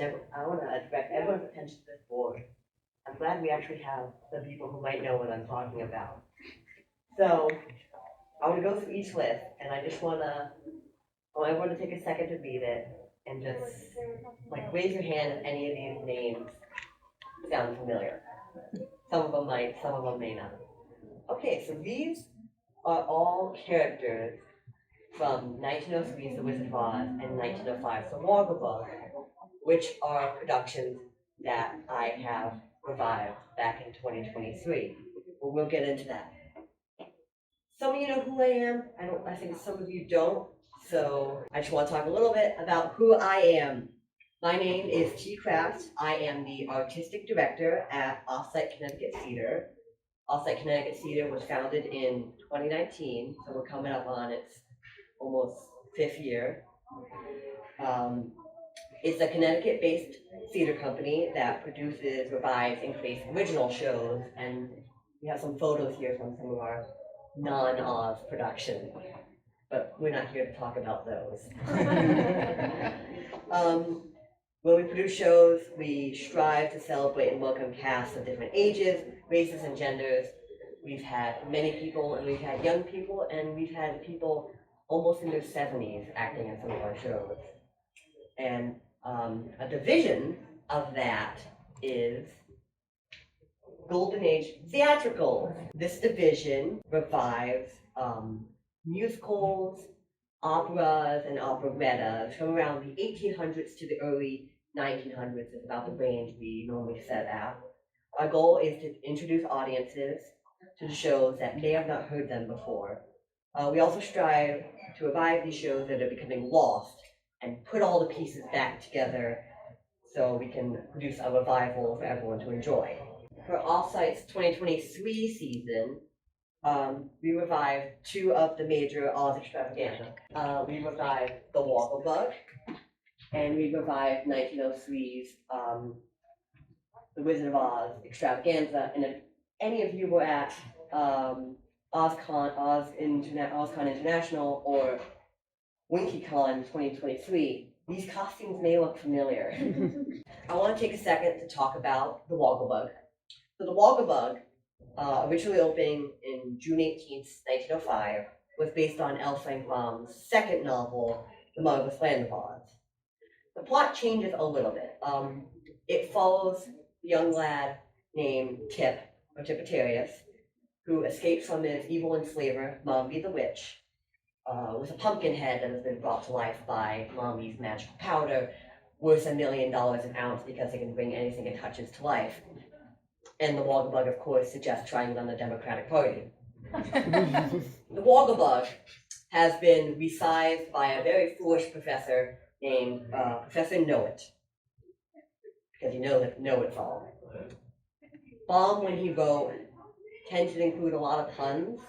I want to direct everyone's attention to this board. I'm glad we actually have some people who might know what I'm talking about. So I want to go through each list, and I want everyone to take a second to read it, and just like raise your hand if any of these names sound familiar. Some of them might, some of them may not. Okay, so these are all characters from 1903's The Wizard of Oz and 1905's The Woggle Bug, which are productions that I have revived back in 2023. But we'll get into that. Some of you know who I am. I think some of you don't. So I just want to talk a little bit about who I am. My name is T. Kraft. I am the artistic director at Offsite Connecticut Theater. Offsite Connecticut Theater was founded in 2019, so we're coming up on its almost 5th year. It's a Connecticut-based theater company that produces, revives, and creates original shows, and we have some photos here from some of our non-Oz productions, but we're not here to talk about those. When we produce shows, we strive to celebrate and welcome casts of different ages, races, and genders. We've had many people, and we've had young people, and we've had people almost in their 70s acting in some of our shows. And a division of that is Golden Age Theatricals. This division revives musicals, operas, and operettas from around the 1800s to the early 1900s is about the range we normally set at. Our goal is to introduce audiences to the shows that may have not heard them before. We also strive to revive these shows that are becoming lost and put all the pieces back together so we can produce a revival for everyone to enjoy. For Offsite's 2023 season, we revived 2 of the major Oz extravaganza. We revived The Woggle Bug, and we revived 1903's The Wizard of Oz extravaganza. And if any of you were at OzCon International or WinkyCon 2023, these costumes may look familiar. I want to take a second to talk about The Woggle Bug. So The Woggle Bug, originally opening in June 18th, 1905, was based on L. Frank Baum's second novel, The Marvelous Land of Oz. The plot changes a little bit. It follows a young lad named Tip, or Tipitarius, who escapes from his evil enslaver, Mombi the Witch, with a pumpkin head that has been brought to life by Mombi's magical powder, worth $1 million an ounce because it can bring anything it touches to life. And the Woggle Bug, of course, suggests trying it on the Democratic Party. The Woggle Bug has been resized by a very foolish professor named Professor Know-It, because you know that Know-It's all. Baum, when he wrote, tended to include a lot of puns,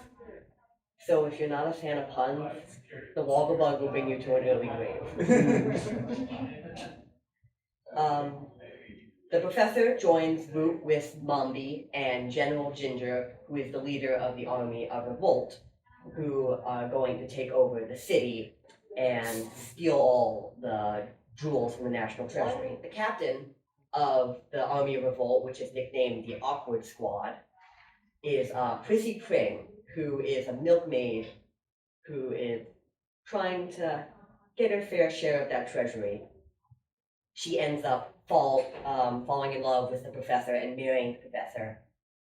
so if you're not a fan of puns, the Woggle Bug will bring you to an early grave. The professor joins Root with Mombi and General Ginger, who is the leader of the army of revolt, who are going to take over the city and steal all the jewels from the National Treasury. The captain of the army of revolt, which is nicknamed the Awkward Squad, is Prissy Pring, who is a milkmaid who is trying to get her fair share of that treasury. She ends up falling in love with the professor and marrying the professor,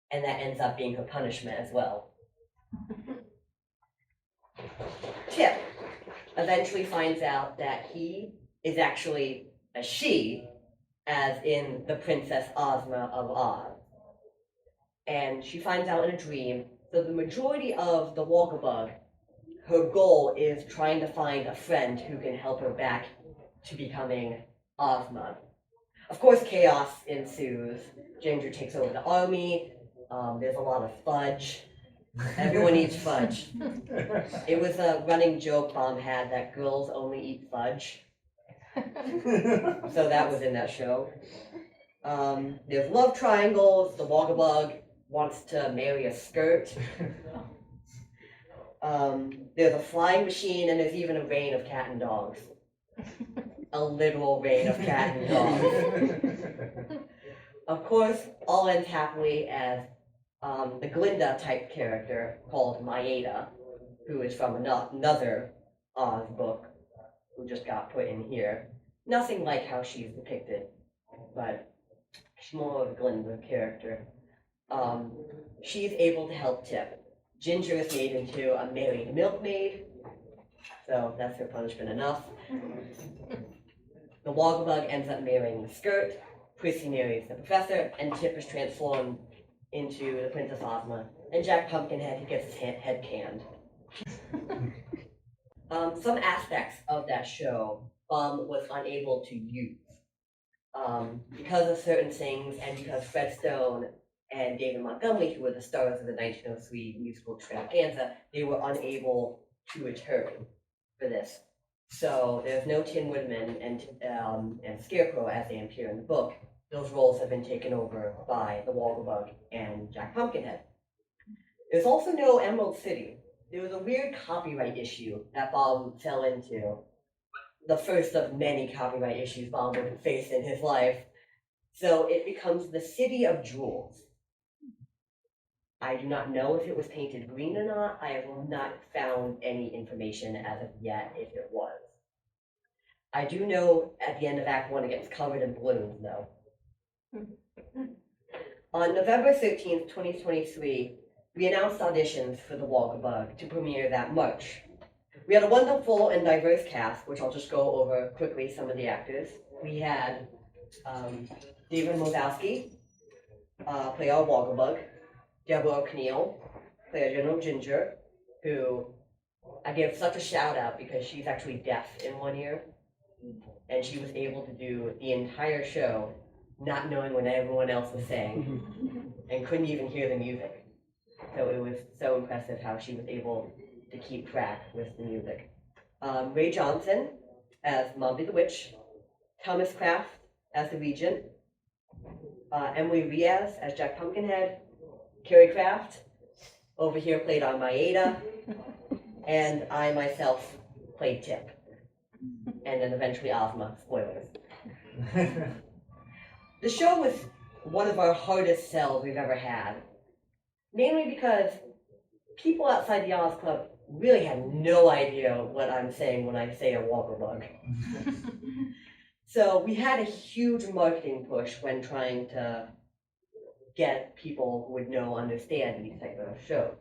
and that ends up being her punishment as well. Tip eventually finds out that he is actually a she, as in the Princess Ozma of Oz. And she finds out in a dream. So the majority of the Woggle Bug, her goal is trying to find a friend who can help her back to becoming Ozma. Of course, chaos ensues. Ginger takes over the army. There's a lot of fudge. Everyone eats fudge. It was a running joke Baum had that girls only eat fudge. So that was in that show. There's love triangles. The Woggle Bug wants to marry a skirt. There's a flying machine, and there's even a reign of cat and dogs. a literal reign of cat and dog. Of course, all ends happily as the Glinda type character called Maeda, who is from another Oz book, who just got put in here. Nothing like how she's depicted, but she's more of a Glinda character. She's able to help Tip. Ginger is made into a married milkmaid, so that's her punishment enough. The Woggle Bug ends up marrying the Skirt, Prissy marries the Professor, and Tip is transformed into the Princess Ozma, and Jack Pumpkinhead, he gets his head canned. Some aspects of that show was unable to use. Because of certain things, and because Fred Stone and David Montgomery, who were the stars of the 1903 musical extravaganza, they were unable to return for this. So there's no Tin Woodman and Scarecrow as they appear in the book. Those roles have been taken over by the Woggle Bug and Jack Pumpkinhead. There's also no Emerald City. There was a weird copyright issue that Bob fell into. The first of many copyright issues Bob would face in his life. So it becomes the City of Jewels. I do not know if it was painted green or not. I have not found any information as of yet if it was. I do know at the end of Act 1 it gets covered in balloons, though. On November 13th, 2023, we announced auditions for the Woggle Bug to premiere that March. We had a wonderful and diverse cast, which I'll just go over quickly some of the actors. We had David Mozowski play our Woggle Bug, Deborah O'Kneal play our General Ginger, who I give such a shout out because she's actually deaf in one ear, and she was able to do the entire show not knowing what everyone else was saying and couldn't even hear the music. So it was so impressive how she was able to keep track with the music. Ray Johnson as Mombi the Witch, Thomas Kraft as the Regent, Emily Riaz as Jack Pumpkinhead, Carrie Kraft, over here played on Maeda, and I myself played Tip, and then eventually Ozma, spoilers. The show was one of our hardest sells we've ever had, mainly because people outside the Oz Club really had no idea what I'm saying when I say a Woggle Bug. So we had a huge marketing push when trying to get people who would know, understand these type of shows.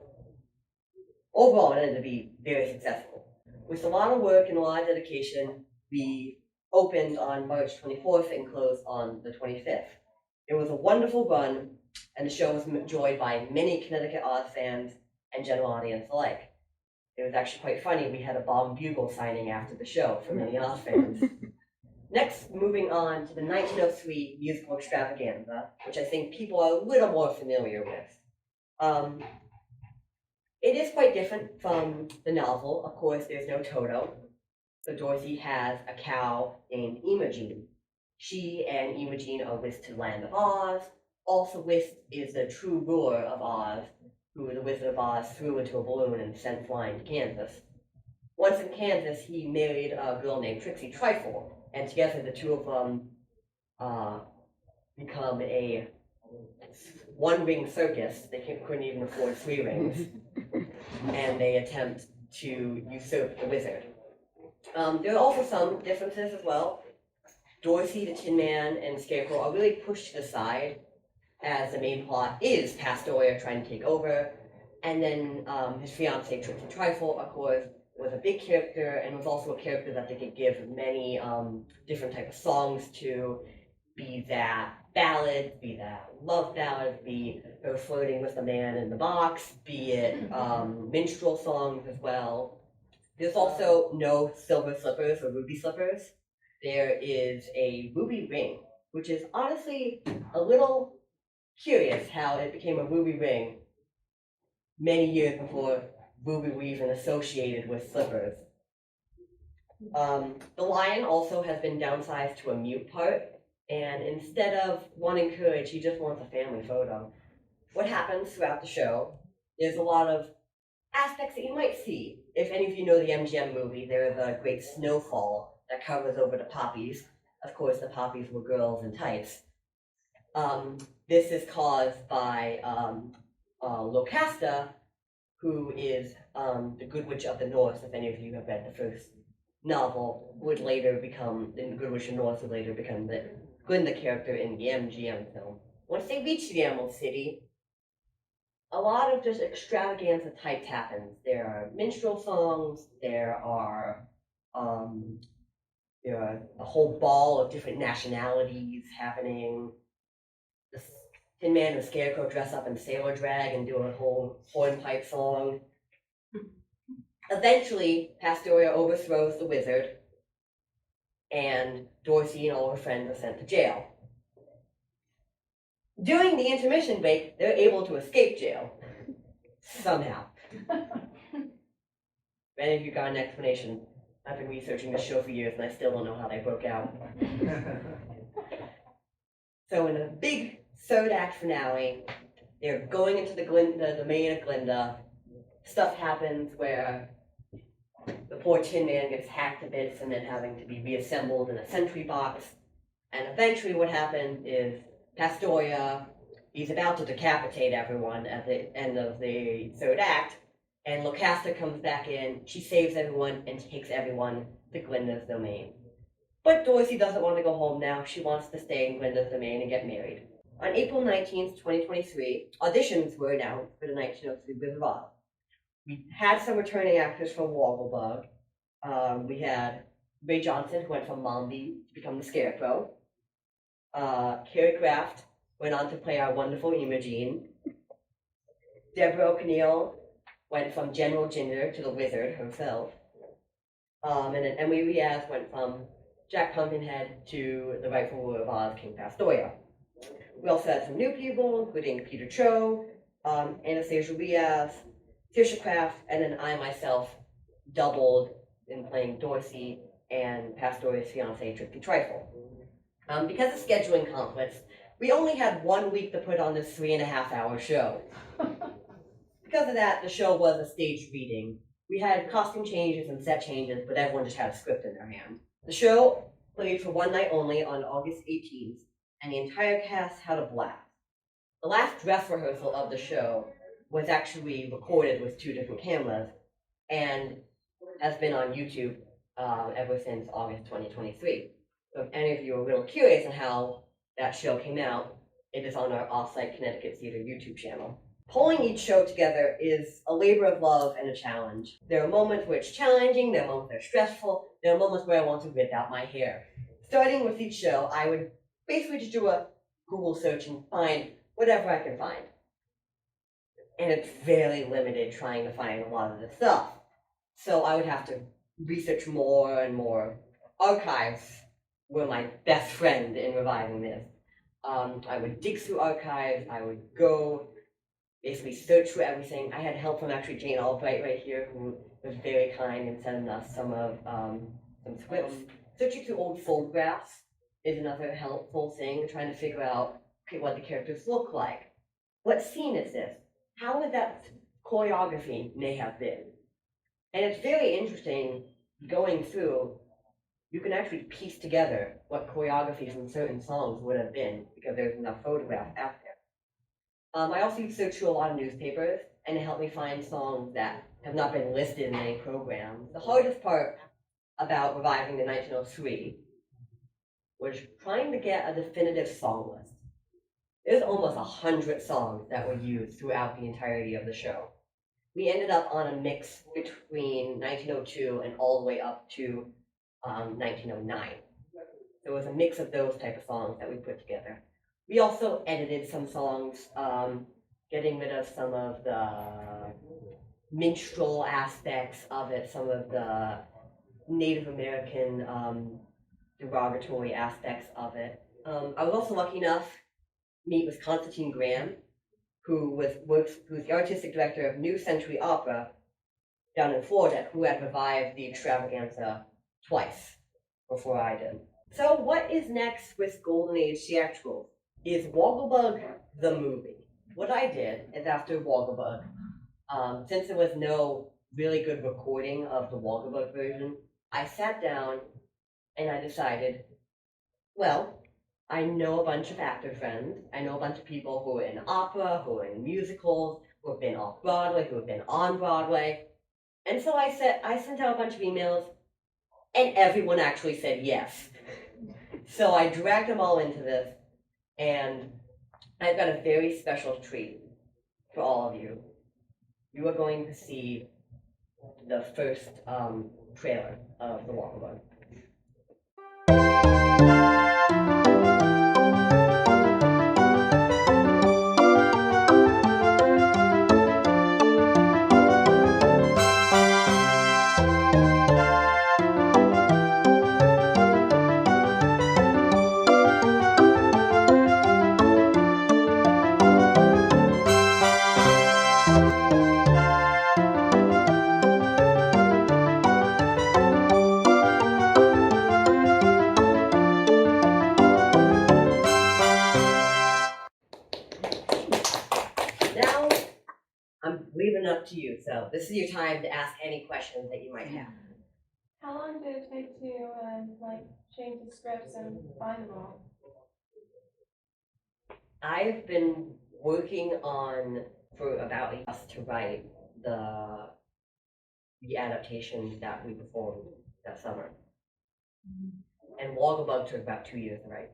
Overall, it ended up being very successful. With a lot of work and a lot of dedication, we opened on March 24th and closed on the 25th. It was a wonderful run, and the show was enjoyed by many Connecticut Oz fans and general audience alike. It was actually quite funny. We had a Bomb Bugle signing after the show for many Oz fans. Next, moving on to the 1903 musical extravaganza, which I think people are a little more familiar with. It is quite different from the novel. Of course, there's no Toto. So Dorothy has a cow named Imogene. She and Imogene are whisked to the land of Oz. Also whisked is the true ruler of Oz, who the Wizard of Oz threw into a balloon and sent flying to Kansas. Once in Kansas, he married a girl named Trixie Trifle, and together the two of them become a one-ring circus. They couldn't even afford 3 rings, and they attempt to usurp the wizard. There are also some differences as well. Dorothy, the Tin Man, and Scarecrow are really pushed to the side, as the main plot is Pastoria trying to take over, and then his fiancée, Trixie Trifle, of course, was a big character and was also a character that they could give many different type of songs to, be that ballads, be that love ballads, be her flirting with the man in the box, be it minstrel songs as well. There's also no silver slippers or ruby slippers. There is a ruby ring, which is honestly a little curious how it became a ruby ring many years before ruby were even associated with slippers. The lion also has been downsized to a mute part, and instead of wanting courage, he just wants a family photo. What happens throughout the show, there's a lot of aspects that you might see. If any of you know the MGM movie, there is a great snowfall that covers over the poppies. Of course, the poppies were girls in tights. This is caused by Locasta, who is the Good Witch of the North. If any of you have read the first novel, would later become, the Good Witch of the North would later become the Glinda character in the MGM film. Once they reach the Emerald City, a lot of just extravaganza types happens. There are minstrel songs, there are a whole ball of different nationalities happening. The Tin Man and the Scarecrow dress up in sailor drag and do a whole hornpipe song. Eventually, Pastoria overthrows the wizard, and Dorothy and all her friends are sent to jail. During the intermission break, they're able to escape jail. Somehow. If any of you got an explanation, I've been researching this show for years and I still don't know how they broke out. So in a big third act finale, they're going into the domain of Glinda. Stuff happens where the poor Tin Man gets hacked to bits and then having to be reassembled in a sentry box. And eventually what happens is Pastoria, he's about to decapitate everyone at the end of the third act, and Locasta comes back in, she saves everyone and takes everyone to Glinda's domain. But Dorothy doesn't want to go home now, she wants to stay in Glinda's domain and get married. On April 19th, 2023, auditions were announced for the 1903 Wizard of Oz. We had some returning actors from Woggle Bug. We had Ray Johnson, who went from Mombi to become the Scarecrow. Carrie Craft went on to play our wonderful Imogene. Deborah O'Neill went from General Ginger to the Wizard herself. And then Emily Riaz went from Jack Pumpkinhead to the rightful ruler of Oz, King Pastoria. We also had some new people, including Peter Cho, Anastasia Riaz, Tisha Craft, and then I myself doubled in playing Dorothy and Pastoria's fiance, Trixie Trifle. Because of scheduling conflicts, we only had 1 week to put on this 3.5-hour show. Because of that, the show was a staged reading. We had costume changes and set changes, but everyone just had a script in their hand. The show played for one night only on August 18th, and the entire cast had a blast. The last dress rehearsal of the show was actually recorded with 2 different cameras, and has been on YouTube ever since August 2023. So if any of you are a little curious on how that show came out, it is on our Offsite Connecticut Theater YouTube channel. Pulling each show together is a labor of love and a challenge. There are moments where it's challenging, there are moments that are stressful, there are moments where I want to rip out my hair. Starting with each show, I would basically just do a Google search and find whatever I can find. And it's very limited trying to find a lot of this stuff. So I would have to research more and more. Archives were my best friend in reviving this. I would dig through archives, I would go basically search for everything. I had help from actually Jane Albright right here, who was very kind in sending us some of some scripts. Searching through old photographs is another helpful thing, trying to figure out what the characters look like. What scene is this? How would that choreography may have been? And it's very interesting going through, you can actually piece together what choreographies in certain songs would have been because there's enough photographs out there. I also searched through a lot of newspapers, and it helped me find songs that have not been listed in any programs. The hardest part about reviving the 1903 was trying to get a definitive song list. There's almost 100 songs that were used throughout the entirety of the show. We ended up on a mix between 1902 and all the way up to 1909. There was a mix of those type of songs that we put together. We also edited some songs, getting rid of some of the minstrel aspects of it, some of the Native American derogatory aspects of it. I was also lucky enough to meet with Constantine Graham, who's the artistic director of New Century Opera down in Florida, who had revived the extravaganza twice before I did. So what is next with Golden Age Theatricals? Is Woggle Bug the movie? What I did is after Woggle Bug, since there was no really good recording of the Woggle Bug version, I sat down And I decided, well, I know a bunch of actor friends. I know a bunch of people who are in opera, who are in musicals, who have been off Broadway, who have been on Broadway. And so I sent out a bunch of emails, and everyone actually said yes. So I dragged them all into this, and I've got a very special treat for all of you. You are going to see the first trailer of the Woggle Bug. Now, I'm leaving it up to you, so this is your time to ask any questions that you might have. How long did it take to like change the scripts and find them all? I've been working on for about a year to write the adaptation that we performed that summer. And Woggle Bug took about 2 years to write.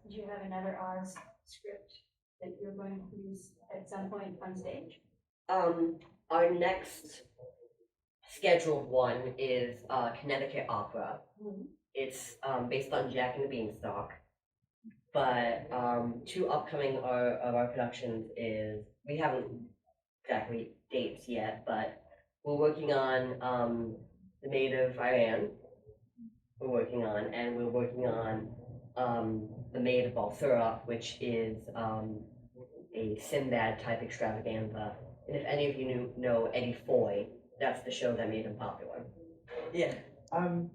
Did you have another Oz script that you're going to use at some point on stage? Our next scheduled one is Connecticut Opera. It's based on Jack and the Beanstalk. But 2 upcoming of our productions is, we haven't exactly dates yet, but we're working on The Maid of Iran. We're working on, and we're working on The Maid of Balsura, which is a Sinbad type extravaganza. And if any of you know Eddie Foy, that's the show that made him popular. Yeah. I'm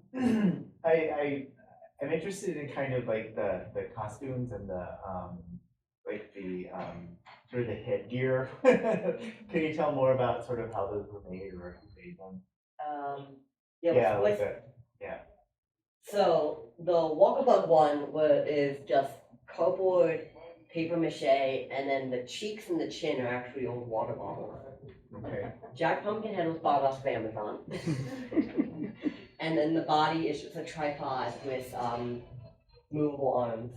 interested in kind of like the costumes and the like the sort of the headgear. Can you tell more about sort of how those were made or who made them? Yeah. Like that. Yeah. So the Woggle Bug one is just cardboard, paper mache, and then the cheeks and the chin are actually old water bottles. Okay. Jack Pumpkinhead was bought off of Amazon. And then the body is just a tripod with movable arms.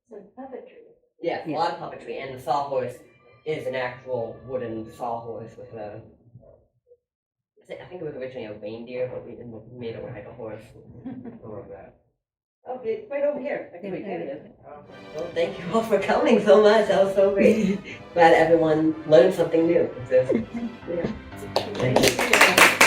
So puppetry. Yeah, a lot of puppetry, and the sawhorse is an actual wooden sawhorse with a, I think it was originally a reindeer, but we made it look like a horse. I love that. Oh, it's right over here. I can read it. Well, thank you all for coming so much. That was so great. Glad everyone learned something new. Yeah. Thank you.